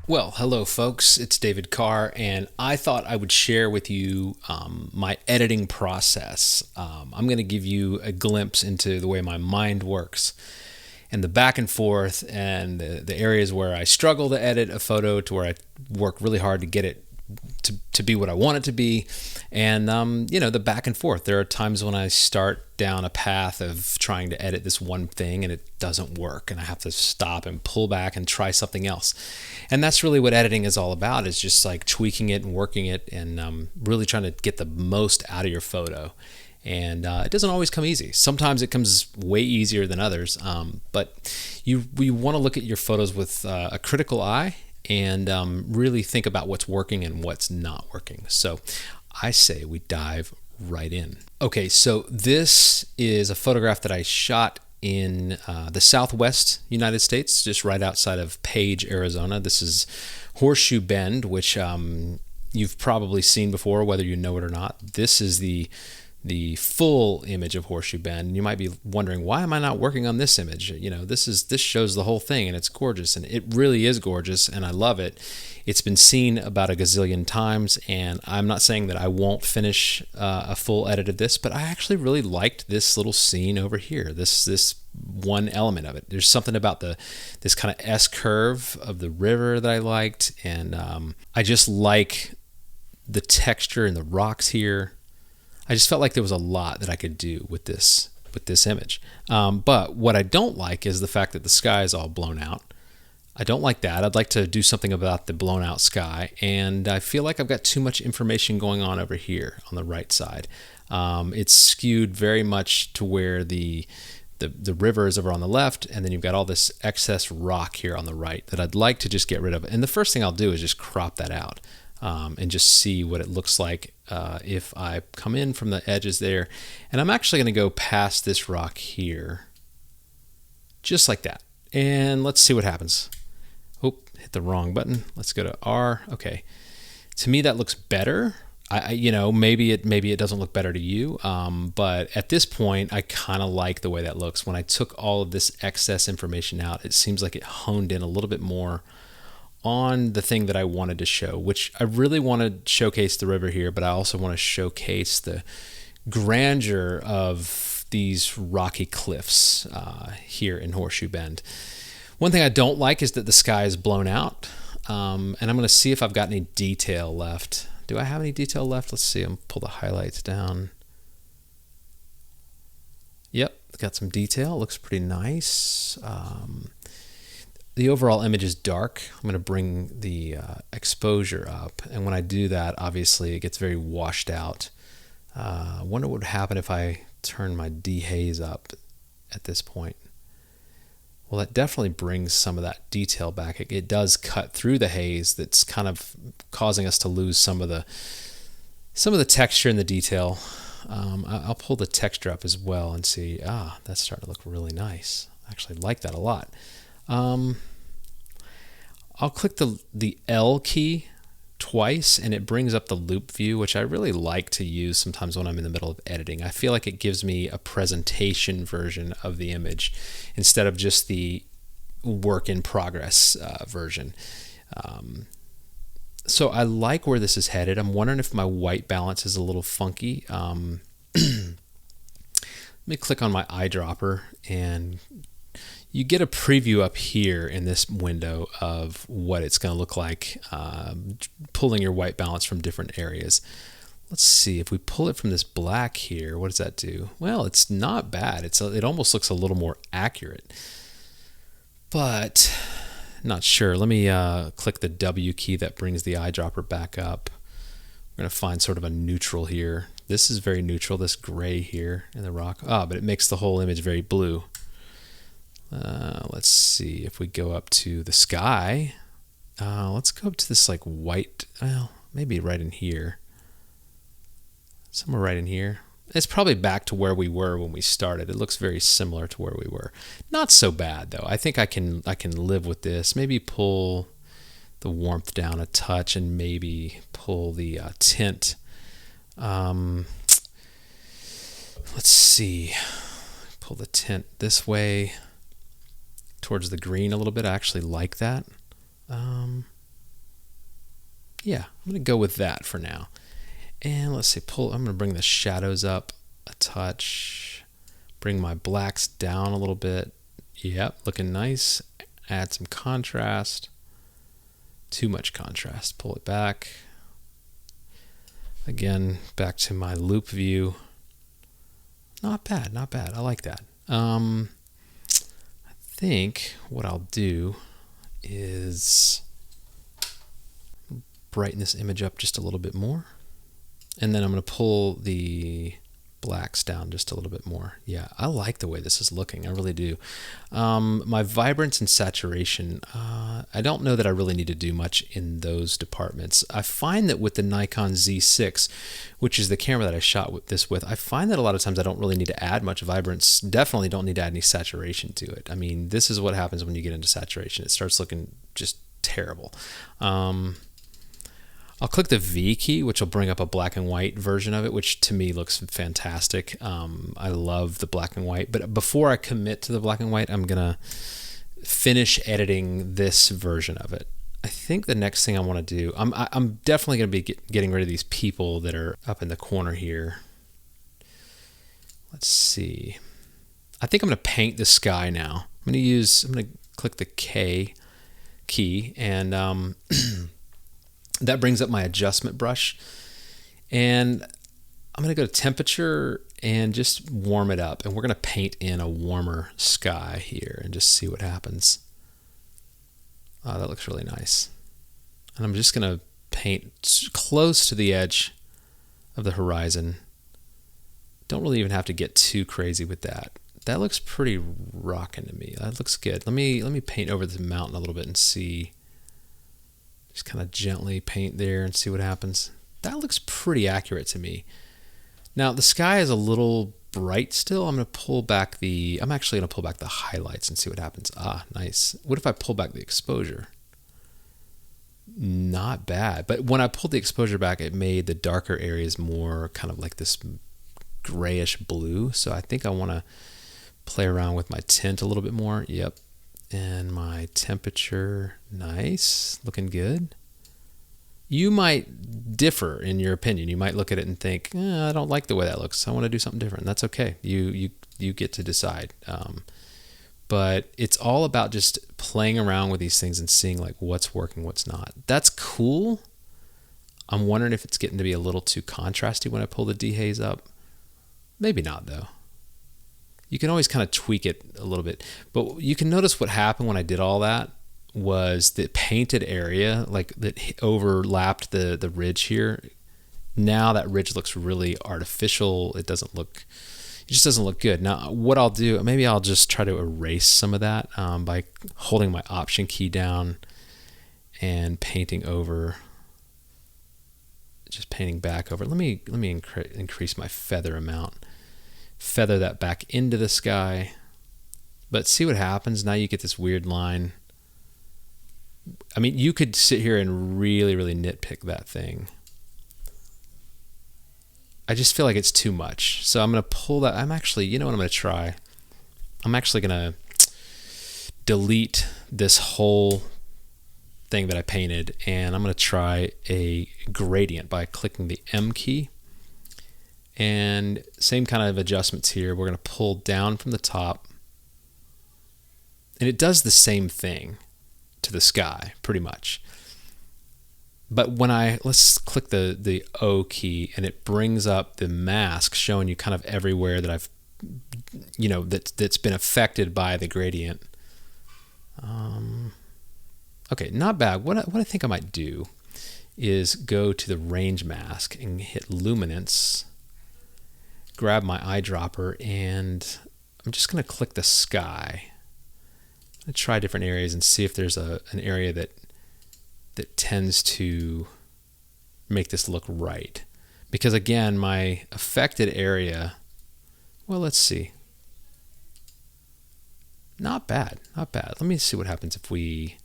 Well, hello, folks. It's David Carr, and I thought I would share with you my editing process. I'm going to give you a glimpse into the way my mind works and the back and forth and the areas where I struggle to edit a photo to where I work really hard to get it to be what I want it to be, and the back and forth. There are times when I start down a path of trying to edit this one thing and it doesn't work, and I have to stop and pull back and try something else. And that's really what editing is all about, is just like tweaking it and working it and really trying to get the most out of your photo. And it doesn't always come easy. Sometimes it comes way easier than others, but you want to look at your photos with a critical eye and really think about what's working and what's not working. So I say we dive right in. Okay, so this is a photograph that I shot in the southwest United States, just right outside of Page, Arizona. This is Horseshoe Bend, which you've probably seen before, whether you know it or not. This is the full image of Horseshoe Bend. And you might be wondering, why am I not working on this image? This shows the whole thing and it's gorgeous, and it really is gorgeous, and I love it. It's been seen about a gazillion times, and I'm not saying that I won't finish a full edit of this, but I actually really liked this little scene over here, this one element of it. There's something about this kind of S curve of the river that I liked, and I just like the texture and the rocks here. I just felt like there was a lot that I could do with this image. But what I don't like is the fact that the sky is all blown out. I don't like that. I'd like to do something about the blown out sky, and I feel like I've got too much information going on over here on the right side. It's skewed very much to where the river is over on the left, and then you've got all this excess rock here on the right that I'd like to just get rid of. And the first thing I'll do is just crop that out. And just see what it looks like if I come in from the edges there. And I'm actually going to go past this rock here, just like that. And let's see what happens. Oh, hit the wrong button. Let's go to R. Okay. To me, that looks better. Maybe it doesn't look better to you, but at this point, I kind of like the way that looks. When I took all of this excess information out, it seems like it honed in a little bit more on the thing that I wanted to show, which I really want to showcase the river here, but I also want to showcase the grandeur of these rocky cliffs here in Horseshoe Bend. One thing I don't like is that the sky is blown out, and I'm going to see if I've got any detail left. Do I have any detail left? Let's see. I'm going to pull the highlights down. Yep, got some detail. Looks pretty nice. The overall image is dark. I'm going to bring the exposure up, and when I do that, obviously it gets very washed out. I wonder what would happen if I turn my dehaze up at this point. Well, that definitely brings some of that detail back. It does cut through the haze that's kind of causing us to lose some of the texture and the detail. I'll pull the texture up as well and see, that's starting to look really nice. I actually like that a lot. I'll click the L key twice, and it brings up the loop view, which I really like to use sometimes when I'm in the middle of editing. I feel like it gives me a presentation version of the image instead of just the work in progress version. So I like where this is headed. I'm wondering if my white balance is a little funky. Let me click on my eyedropper, and you get a preview up here in this window of what it's going to look like pulling your white balance from different areas. Let's see, if we pull it from this black here, what does that do? Well, it's not bad. It almost looks a little more accurate, but not sure. Let me click the W key that brings the eyedropper back up. We're going to find sort of a neutral here. This is very neutral, this gray here in the rock. But it makes the whole image very blue. Let's see if we go up to the sky. Let's go up to this like white, well, maybe right in here. Somewhere right in here. It's probably back to where we were when we started. It looks very similar to where we were. Not so bad though. I think I can live with this. Maybe pull the warmth down a touch and maybe pull the tint. Let's see. Pull the tint this way towards the green a little bit. I actually like that. Yeah, I'm going to go with that for now. And let's see, I'm going to bring the shadows up a touch. Bring my blacks down a little bit. Yep, looking nice. Add some contrast. Too much contrast. Pull it back. Again, back to my loop view. Not bad, not bad. I like that. I think what I'll do is brighten this image up just a little bit more. And then I'm going to pull the blacks down just a little bit more. Yeah, I like the way this is looking. I really do. My vibrance and saturation, I don't know that I really need to do much in those departments. I find that with the Nikon Z6, which is the camera that I shot this with, I find that a lot of times I don't really need to add much vibrance. Definitely don't need to add any saturation to it. I mean, this is what happens when you get into saturation. It starts looking just terrible. I'll click the V key, which will bring up a black and white version of it, which to me looks fantastic. I love the black and white. But before I commit to the black and white, I'm going to finish editing this version of it. I think the next thing I want to do, I'm definitely going to be getting rid of these people that are up in the corner here. Let's see. I think I'm going to paint the sky now. I'm going to click the K key, and that brings up my adjustment brush, and I'm going to go to temperature and just warm it up, and we're going to paint in a warmer sky here and just see what happens. Oh, that looks really nice. And I'm just going to paint close to the edge of the horizon. Don't really even have to get too crazy with that. That looks pretty rocking to me. That looks good. Let me paint over the mountain a little bit and see. Just kind of gently paint there and see what happens. That looks pretty accurate to me. Now the sky is a little bright still. I'm actually going to pull back the highlights and see what happens. Ah, nice. What if I pull back the exposure? Not bad. But when I pulled the exposure back, it made the darker areas more kind of like this grayish blue. So I think I want to play around with my tint a little bit more. Yep. And my temperature, nice, looking good. You might differ in your opinion. You might look at it and think, I don't like the way that looks. I want to do something different. That's okay. You get to decide. But it's all about just playing around with these things and seeing like what's working, what's not. That's cool. I'm wondering if it's getting to be a little too contrasty when I pull the dehaze up. Maybe not though. You can always kind of tweak it a little bit. But you can notice what happened when I did all that was the painted area, like that overlapped the ridge here. Now that ridge looks really artificial. It just doesn't look good. Now what I'll do, maybe I'll just try to erase some of that by holding my Option key down and painting over, just painting back over. Let me increase my feather amount. Feather that back into the sky, but see what happens. Now you get this weird line. I mean, you could sit here and really, really nitpick that thing. I just feel like it's too much. So I'm going to pull that. You know what I'm going to try? I'm actually going to delete this whole thing that I painted, and I'm going to try a gradient by clicking the M key. And same kind of adjustments here. We're going to pull down from the top. And it does the same thing to the sky, pretty much. But let's click the O key, and it brings up the mask showing you kind of everywhere that that's been affected by the gradient. Okay, not bad. What I think I might do is go to the range mask and hit luminance. Grab my eyedropper, and I'm just going to click the sky. I'm going to try different areas and see if there's an area that tends to make this look right. Because again, my affected area, well, let's see. Not bad, not bad. Let me see what happens if we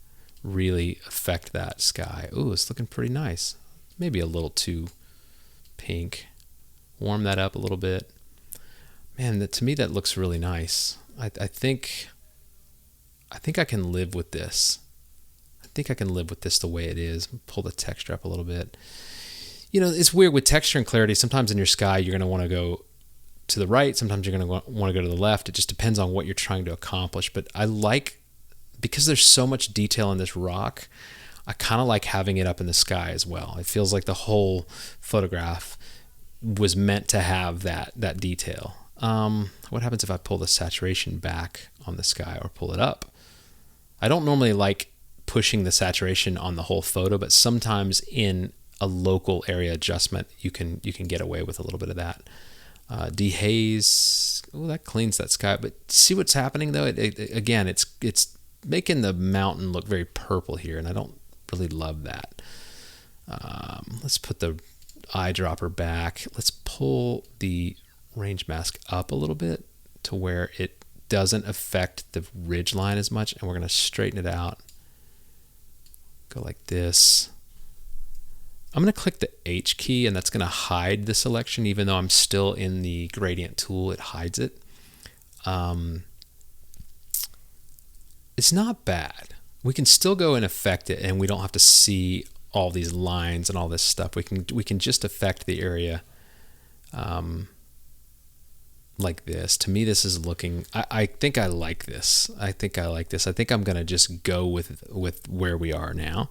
really affect that sky. Ooh, it's looking pretty nice. Maybe a little too pink. Warm that up a little bit. Man, to me that looks really nice. I think I can live with this. I think I can live with this the way it is. Pull the texture up a little bit. You know, it's weird with texture and clarity. Sometimes in your sky, you're going to want to go to the right. Sometimes you're going to want to go to the left. It just depends on what you're trying to accomplish. But I like, because there's so much detail in this rock, I kind of like having it up in the sky as well. It feels like the whole photograph was meant to have that detail. What happens if I pull the saturation back on the sky or pull it up? I don't normally like pushing the saturation on the whole photo, but sometimes in a local area adjustment, you can get away with a little bit of that. Dehaze, that cleans that sky. But see what's happening though? Again, it's making the mountain look very purple here, and I don't really love that. Let's put the eyedropper back. Let's pull the range mask up a little bit to where it doesn't affect the ridge line as much, and we're going to straighten it out. Go like this. I'm going to click the H key, and that's going to hide the selection. Even though I'm still in the gradient tool, it hides it. It's not bad. We can still go and affect it, and we don't have to see all these lines and all this stuff. We can just affect the area like this. To me, this is looking, I think I like this. I think I'm going to just go with where we are now.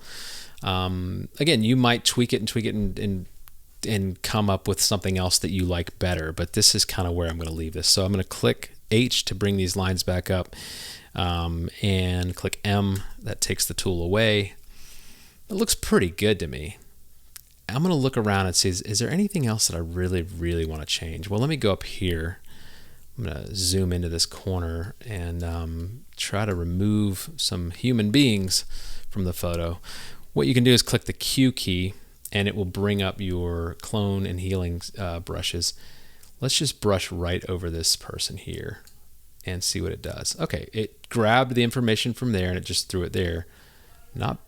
Again, you might tweak it and come up with something else that you like better, but this is kind of where I'm going to leave this. So I'm going to click H to bring these lines back up, and click M. That takes the tool away. It looks pretty good to me. I'm going to look around and see, is there anything else that I really, really want to change? Well, let me go up here. I'm going to zoom into this corner and try to remove some human beings from the photo. What you can do is click the Q key, and it will bring up your clone and healing brushes. Let's just brush right over this person here and see what it does. Okay, it grabbed the information from there and it just threw it there. Not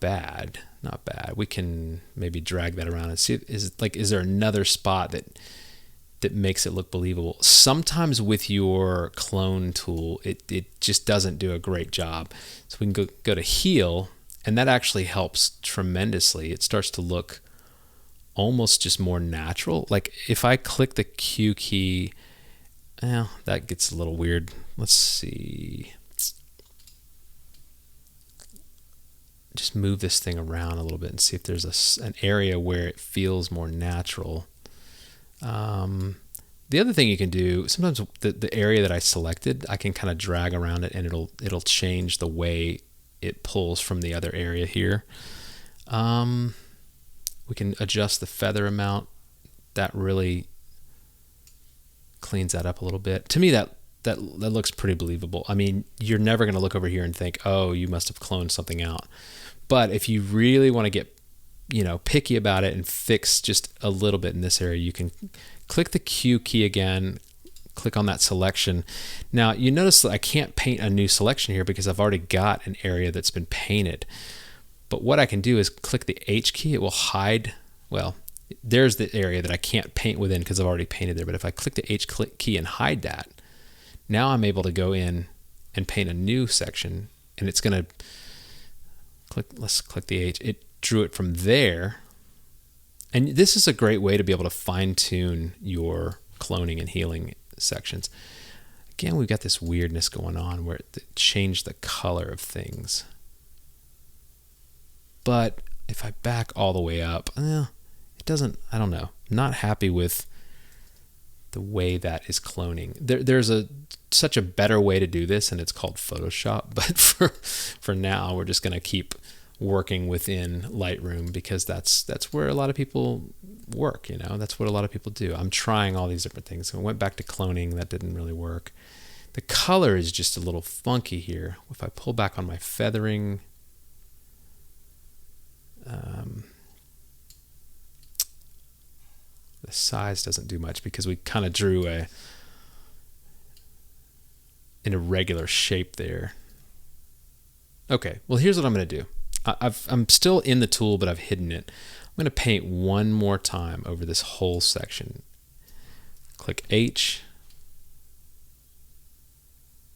bad, not bad. We can maybe drag that around and see, is there another spot that makes it look believable? Sometimes with your clone tool, it just doesn't do a great job. So we can go to heal, and that actually helps tremendously. It starts to look almost just more natural. Like if I click the Q key, that gets a little weird. Let's see. Just move this thing around a little bit and see if there's an area where it feels more natural. The other thing you can do, sometimes the area that I selected, I can kind of drag around it and it'll change the way it pulls from the other area here. We can adjust the feather amount. That really cleans that up a little bit. To me, that looks pretty believable. I mean, you're never going to look over here and think, oh, you must have cloned something out. But if you really want to get, picky about it and fix just a little bit in this area, you can click the Q key again, click on that selection. Now, you notice that I can't paint a new selection here because I've already got an area that's been painted. But what I can do is click the H key. It will hide, well, there's the area that I can't paint within because I've already painted there. But if I click the H key and hide that, now I'm able to go in and paint a new section, and it's going to let's click the H. It drew it from there. And this is a great way to be able to fine tune your cloning and healing sections. Again, we've got this weirdness going on where it changed the color of things. But if I back all the way up, it doesn't, I don't know. I'm not happy with the way that is cloning. There's such a better way to do this, and it's called Photoshop. But for now, we're just going to keep working within Lightroom because that's where a lot of people work. That's what a lot of people do. I'm trying all these different things. So I went back to cloning. That didn't really work. The color is just a little funky here. If I pull back on my feathering, the size doesn't do much because we kind of drew an irregular shape there. Okay, well, here's what I'm going to do. I'm still in the tool, but I've hidden it. I'm going to paint one more time over this whole section. Click H.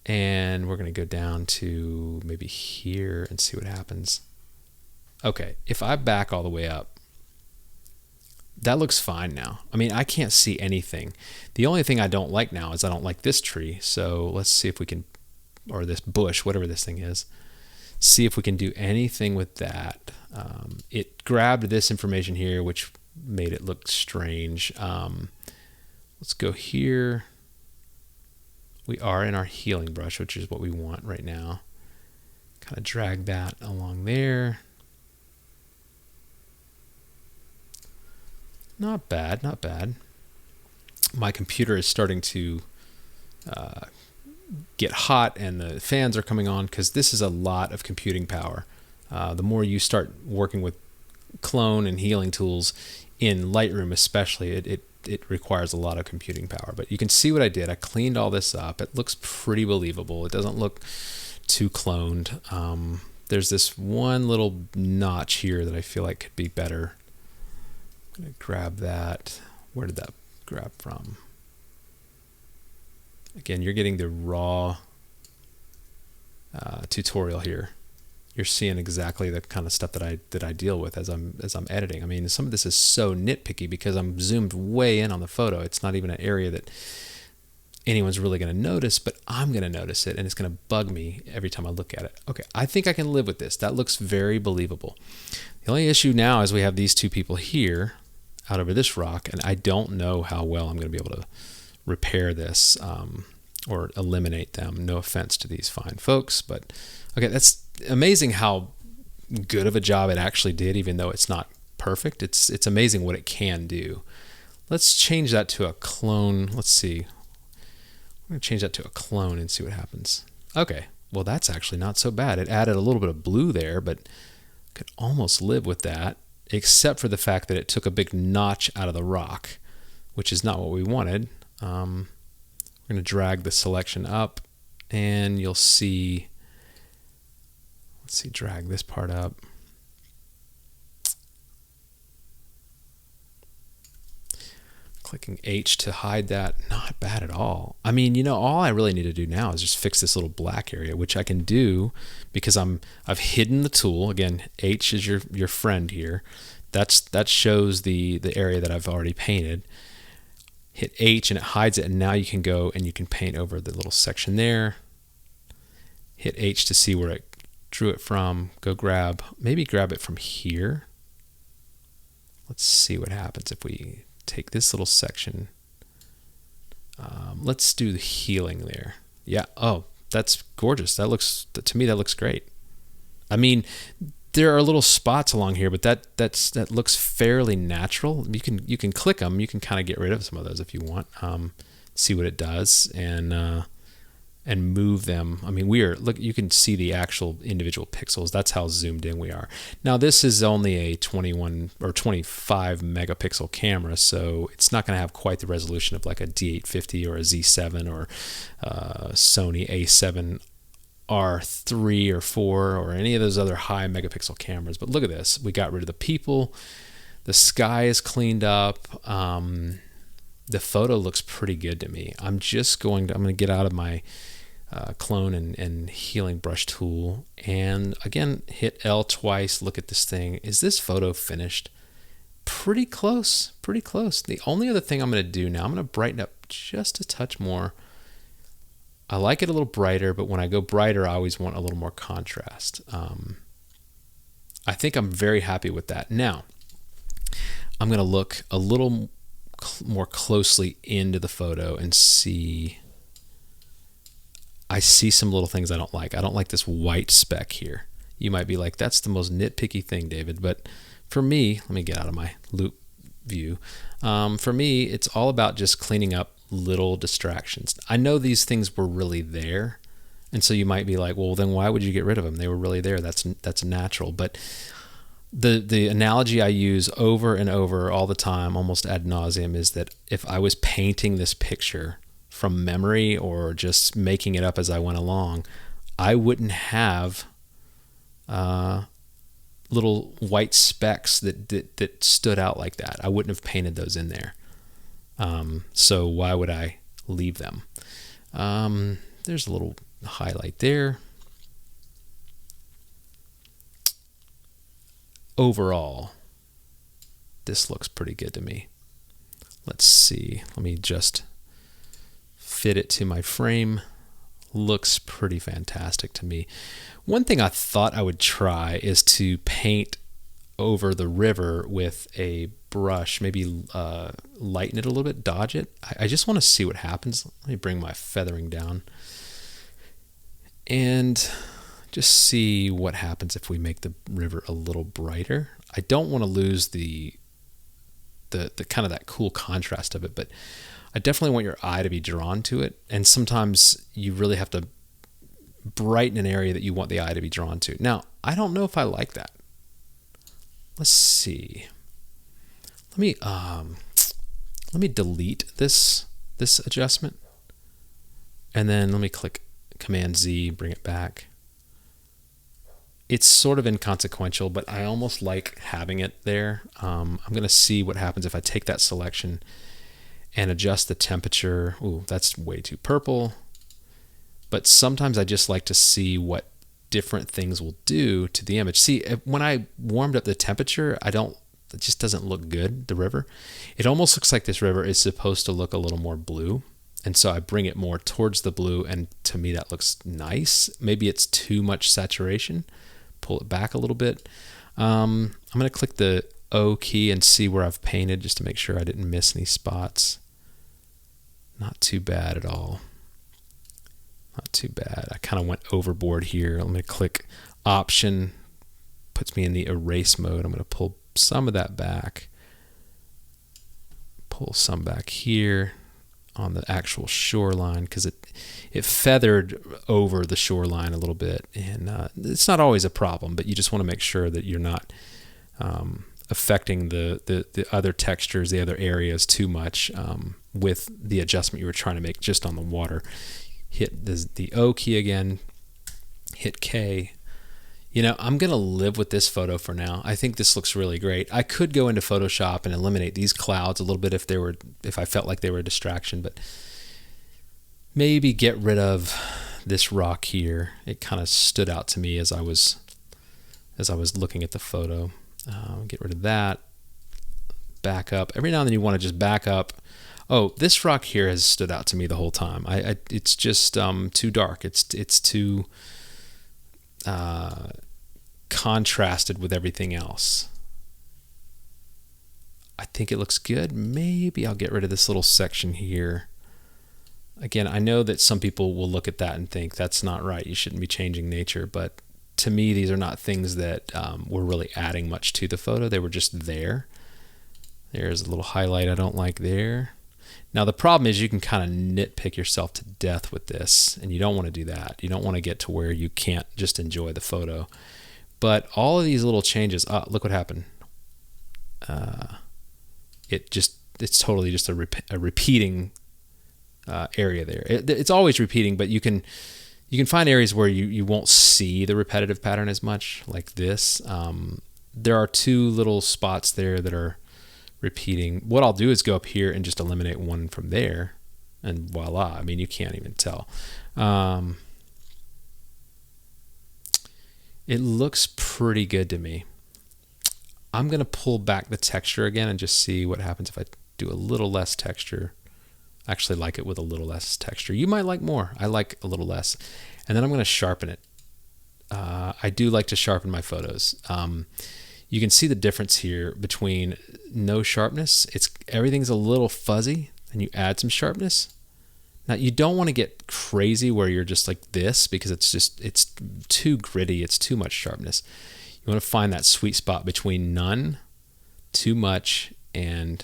And we're going to go down to maybe here and see what happens. Okay, if I back all the way up, that looks fine now. I mean, I can't see anything. The only thing I don't like now is I don't like this tree. So let's see if we can, or this bush, whatever this thing is, see if we can do anything with that. It grabbed this information here, which made it look strange. Let's go here. We are in our healing brush, which is what we want right now. Kind of drag that along there. Not bad, not bad. My computer is starting to get hot and the fans are coming on because this is a lot of computing power. The more you start working with clone and healing tools in Lightroom especially, it requires a lot of computing power. But you can see what I did. I cleaned all this up. It looks pretty believable. It doesn't look too cloned. There's this one little notch here that I feel like could be better. I'm going to grab that. Where did that grab from? Again, you're getting the raw tutorial here. You're seeing exactly the kind of stuff that I deal with as I'm editing. I mean, some of this is so nitpicky because I'm zoomed way in on the photo. It's not even an area that anyone's really going to notice, but I'm going to notice it, and it's going to bug me every time I look at it. Okay, I think I can live with this. That looks very believable. The only issue now is we have these two people here out over this rock, and I don't know how well I'm going to be able to repair this or eliminate them. No offense to these fine folks, but okay, that's amazing how good of a job it actually did, even though it's not perfect. It's amazing what it can do. Let's change that to a clone. Let's see. I'm going to change that to a clone and see what happens. Okay, well, that's actually not so bad. It added a little bit of blue there, but I could almost live with that, except for the fact that it took a big notch out of the rock, which is not what we wanted. We're going to drag the selection up, and you'll see, let's see, drag this part up. Clicking H to hide that, not bad at all. I mean, you know, all I really need to do now is just fix this little black area, which I can do because I've hidden the tool. Again, H is your friend here. That shows the area that I've already painted. Hit H and it hides it, and now you can go and you can paint over the little section there. Hit H to see where it drew it from. Go maybe grab it from here. Let's see what happens if we take this little section. Let's do the healing there. Yeah. Oh, that's gorgeous. To me, that looks great. I mean, there are little spots along here, but that looks fairly natural. You can click them. You can kind of get rid of some of those if you want. See what it does and move them. I mean, look. You can see the actual individual pixels. That's how zoomed in we are. Now, this is only a 21 or 25 megapixel camera, so it's not going to have quite the resolution of like a D850 or a Z7 or Sony A7 R3 or 4 or any of those other high megapixel cameras. But look at this. We got rid of the people. The sky is cleaned up. The photo looks pretty good to me. I'm going to get out of my clone and healing brush tool, and again hit L twice. Look at this thing. Is this photo finished? Pretty close. The only other thing I'm going to do now, I'm going to brighten up just a touch more. I like it a little brighter, but when I go brighter, I always want a little more contrast. I think I'm very happy with that. Now, I'm going to look a little more closely into the photo and see. I see some little things I don't like. I don't like this white speck here. You might be like, that's the most nitpicky thing, David. But for me, let me get out of my loop view. For me, it's all about just cleaning up little distractions. I know these things were really there, and so you might be like, well, then why would you get rid of them? They were really there. That's natural. But the analogy I use over and over all the time, almost ad nauseum, is that if I was painting this picture from memory or just making it up as I went along, I wouldn't have little white specks that stood out like that. I wouldn't have painted those in there. So why would I leave them? There's a little highlight there. Overall, this looks pretty good to me. Let's see. Let me just fit it to my frame. Looks pretty fantastic to me. One thing I thought I would try is to paint over the river with a brush, maybe lighten it a little bit, dodge it. I just want to see what happens. Let me bring my feathering down and just see what happens if we make the river a little brighter. I don't want to lose the kind of that cool contrast of it, but I definitely want your eye to be drawn to it. And sometimes you really have to brighten an area that you want the eye to be drawn to. Now, I don't know if I like that. Let's see. Let me delete this adjustment, and then let me click Command Z, bring it back. It's sort of inconsequential, but I almost like having it there. I'm going to see what happens if I take that selection and adjust the temperature. Ooh, that's way too purple. But sometimes I just like to see what different things will do to the image. See, when I warmed up the temperature, it just doesn't look good, the river. It almost looks like this river is supposed to look a little more blue. And so I bring it more towards the blue, and to me that looks nice. Maybe it's too much saturation. Pull it back a little bit. I'm going to click the O key and see where I've painted just to make sure I didn't miss any spots. Not too bad at all. Not too bad. I kind of went overboard here. I'm going to click Option, puts me in the erase mode. I'm going to pull some of that back. Pull some back here on the actual shoreline because it feathered over the shoreline a little bit, and it's not always a problem, but you just want to make sure that you're not affecting the other textures, the other areas too much with the adjustment you were trying to make just on the water. Hit the O key again, hit K. You know, I'm going to live with this photo for now. I think this looks really great. I could go into Photoshop and eliminate these clouds a little bit if I felt like they were a distraction, but maybe get rid of this rock here. It kind of stood out to me as I was looking at the photo. Get rid of that. Back up. Every now and then you want to just back up. Oh, this rock here has stood out to me the whole time. It's just too dark. It's too contrasted with everything else. I think it looks good. Maybe I'll get rid of this little section here. Again, I know that some people will look at that and think that's not right. You shouldn't be changing nature. But to me, these are not things that were really adding much to the photo. They were just there. There's a little highlight I don't like there. Now, the problem is you can kind of nitpick yourself to death with this, and you don't want to do that. You don't want to get to where you can't just enjoy the photo. But all of these little changes, look what happened. It's totally just a repeating area there. It's always repeating, but you can find areas where you won't see the repetitive pattern as much, like this. There are two little spots there that are repeating. What I'll do is go up here and just eliminate one from there, and voila. I mean, you can't even tell. It looks pretty good to me. I'm going to pull back the texture again and just see what happens if I do a little less texture. I actually like it with a little less texture. You might like more. I like a little less. And then I'm going to sharpen it. I do like to sharpen my photos. You can see the difference here between no sharpness. Everything's a little fuzzy, and you add some sharpness. Now, you don't want to get crazy where you're just like this, because it's too gritty. It's too much sharpness. You want to find that sweet spot between none, too much, and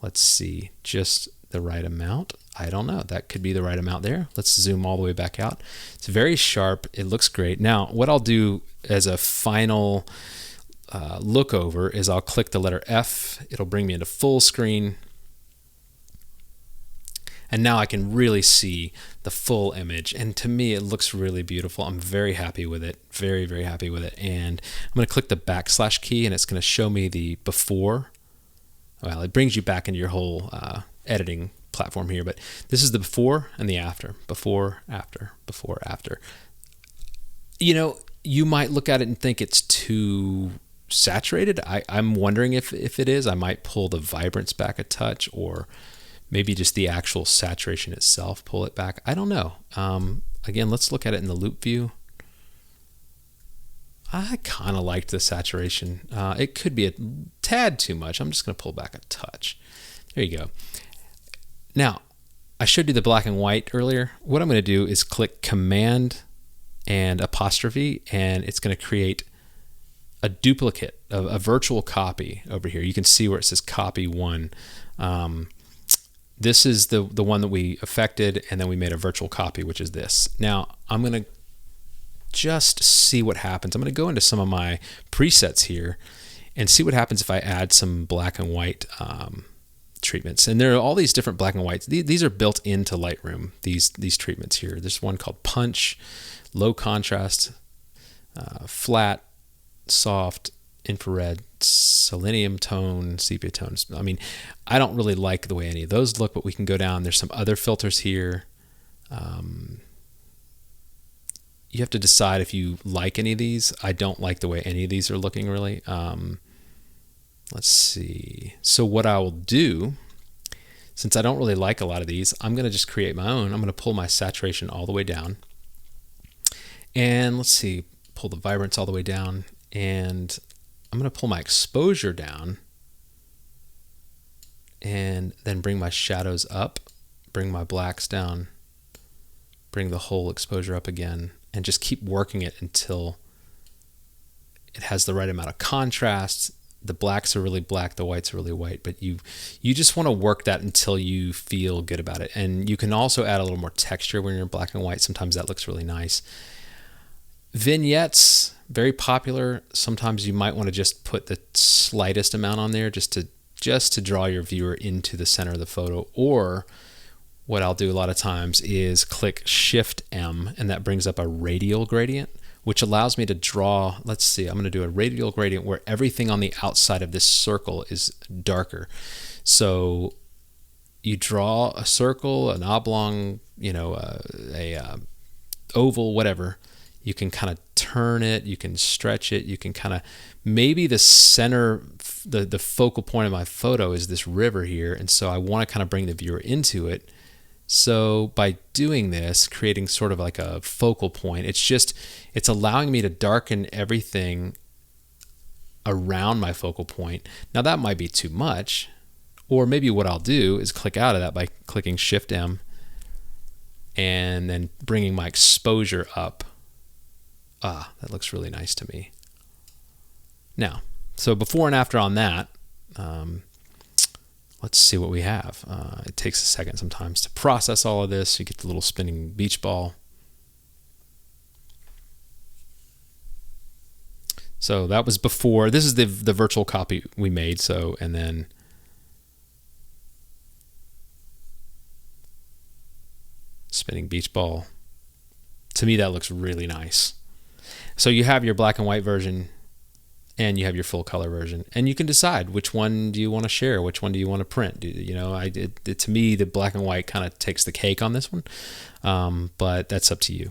let's see, just the right amount. I don't know. That could be the right amount there. Let's zoom all the way back out. It's very sharp. It looks great. Now, what I'll do as a final look over is I'll click the letter F. It'll bring me into full screen. And now I can really see the full image. And to me, it looks really beautiful. I'm very happy with it. Very, very happy with it. And I'm going to click the backslash key, and it's going to show me the before. Well, it brings you back into your whole editing platform here, but this is the before and the after. Before, after, before, after. You know, you might look at it and think it's too saturated. I'm wondering if it is. I might pull the vibrance back a touch, or maybe just the actual saturation itself, pull it back. I don't know. Again, let's look at it in the loop view. I kind of liked the saturation. It could be a tad too much. I'm just going to pull back a touch. There you go. Now, I showed you the black and white earlier. What I'm going to do is click Command and apostrophe, and it's going to create a duplicate, a virtual copy over here. You can see where it says copy one. This is the one that we affected, and then we made a virtual copy, which is this. Now, I'm going to just see what happens. I'm going to go into some of my presets here and see what happens if I add some black and white treatments. And there are all these different black and whites. These are built into Lightroom, these treatments here. There's one called Punch, Low Contrast, Flat, Soft, Infrared, Selenium Tone, Sepia Tones. I mean, I don't really like the way any of those look, but we can go down. There's some other filters here. You have to decide if you like any of these. I don't like the way any of these are looking, really. Let's see. So what I will do, since I don't really like a lot of these, I'm going to just create my own. I'm going to pull my saturation all the way down. And let's see, pull the vibrance all the way down. And I'm going to pull my exposure down. And then bring my shadows up, bring my blacks down, bring the whole exposure up again, and just keep working it until it has the right amount of contrast. The blacks are really black, the whites are really white, but you just want to work that until you feel good about it. And you can also add a little more texture when you're in black and white. Sometimes that looks really nice. Vignettes, very popular. Sometimes you might want to just put the slightest amount on there just to draw your viewer into the center of the photo. Or what I'll do a lot of times is click Shift M, and that brings up a radial gradient, which allows me to draw, let's see, I'm going to do a radial gradient where everything on the outside of this circle is darker. So you draw a circle, an oblong, you know, a oval, whatever. You can kind of turn it, you can stretch it, you can kind of, maybe the center, the focal point of my photo is this river here, and so I want to kind of bring the viewer into it. So by doing this, creating sort of like a focal point, it's allowing me to darken everything around my focal point. Now that might be too much, or maybe what I'll do is click out of that by clicking Shift M and then bringing my exposure up. That looks really nice to me. Now, so before and after on that, let's see what we have. It takes a second sometimes to process all of this. You get the little spinning beach ball. So that was before. This is the virtual copy we made. So, and then spinning beach ball. To me, that looks really nice. So you have your black and white version, and you have your full color version, and you can decide which one do you want to share, which one do you want to print. To me, the black and white kind of takes the cake on this one, but that's up to you.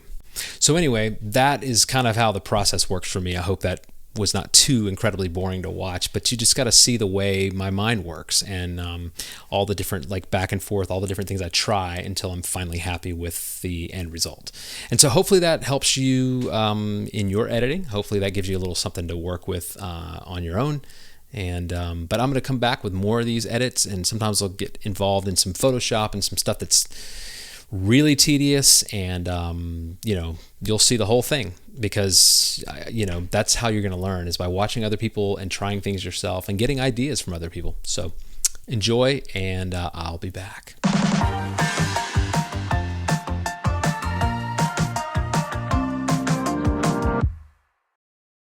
So anyway, that is kind of how the process works for me. I hope that was not too incredibly boring to watch, but you just got to see the way my mind works, and all the different, like, back and forth, all the different things I try until I'm finally happy with the end result. And so hopefully that helps you in your editing. Hopefully that gives you a little something to work with on your own. And but I'm going to come back with more of these edits, and sometimes I'll get involved in some Photoshop and some stuff that's really tedious, and you'll see the whole thing, because that's how you're going to learn, is by watching other people and trying things yourself and getting ideas from other people. So enjoy, and I'll be back.